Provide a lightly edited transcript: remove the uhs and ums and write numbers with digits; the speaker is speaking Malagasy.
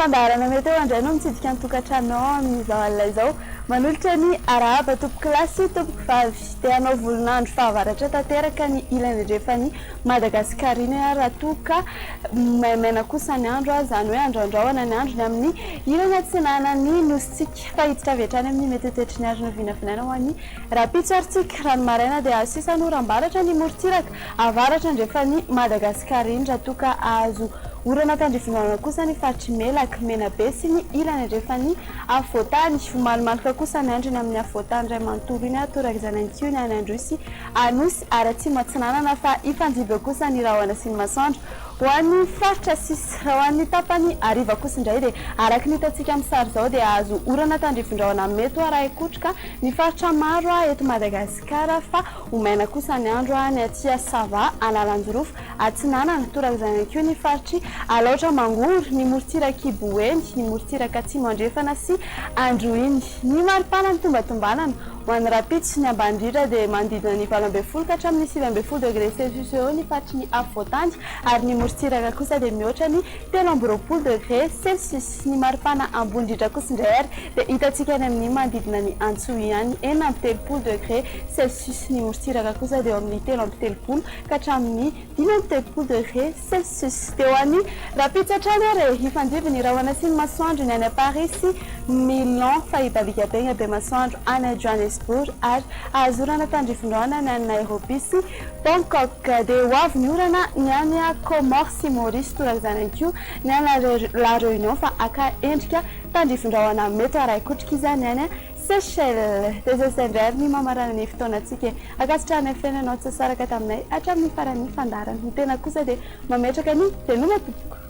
fandarana mety eo andray no mitsidika ny tokantranonao amin'izao alina izao manolotra ny arahaba tompoko lasy tompoko vavy dia hanao volinandro fahavaratra tanteraka ny ilany rehefa ny Madagaskarina raha toka maimena kosa ny andro zany hoe androandraona ny andro ny amin'ny ilana tsinanany nositsika fahiditra avetrany amin'ny mety tetry ny arina vinavinaina ho an'ny rapitsoaritsika ranomaraina dia asisa norambaratra ny morontsiraka avaratra andrefa ny Madagaskarina raha toka azo orana tandrivinana kosa ny faritry melaka mena be sy ny ilany andrefa ny afotany malomaloka kosa ny andro ny amin'ny afotany ray manontolo iny atoraka izany ankio ny any androsy anosy ary tsy matsinanana fa ifanjibe kosa ny rahona sy ny masoandro ho an'ny faritra sisy raha ho an'ny tapany ariva kosa indray dia araka ny hitantsika amin'ny sary izao dia azo orana tandrivindraona mety araha kotroka ny faritra maro eto Madagasikara fa omaina kosa ny andro ny atsia sava analanjorofo atsinanana toraka izany ankio ny faritry alaotra mangory ny morontsiraka iboeny ny morontsiraka atsimandrefana sy androiny ny maripana ny tombatombanana ho an'ny rapitsy ny ambandritra dia manodidina ny 20 ka hatramin'ny 20 degré celsius eo ny faritry ny afotany ary ny morontsiraka kosa dia mihoatra ny 20 degré celsius ny maripana ambondritra kosa indray ary dia hitantsika ny amin'ny manodidina ny antsohy ihany 30 degré celsius ny morontsiraka kosa dia eo amin'ny 30 ka hatramin'ny 30 degré celsius dia ho an'ny rapitsy hatrany ary hifanjiby ny rahona sy ny masoandro ny any Paris sy Milan fa hibalika be masoandro any Johannesburg ary azorana tandrivindraona ny any Nairobi sy Bangkok dia ho avy ny orana ny any Comores sy Maurice toraka izany ankio ny any La Réunion fa aka endrika tandrivindraona mety araha kotrika izany any Seychelles dia zay indray ny mamarana ny fotoanantsika akasitrahana fiainanao tsy saraka taminay hatramin'ny faran'ny fandarana ny tena kosa dia mametraka ny veloma tompoko.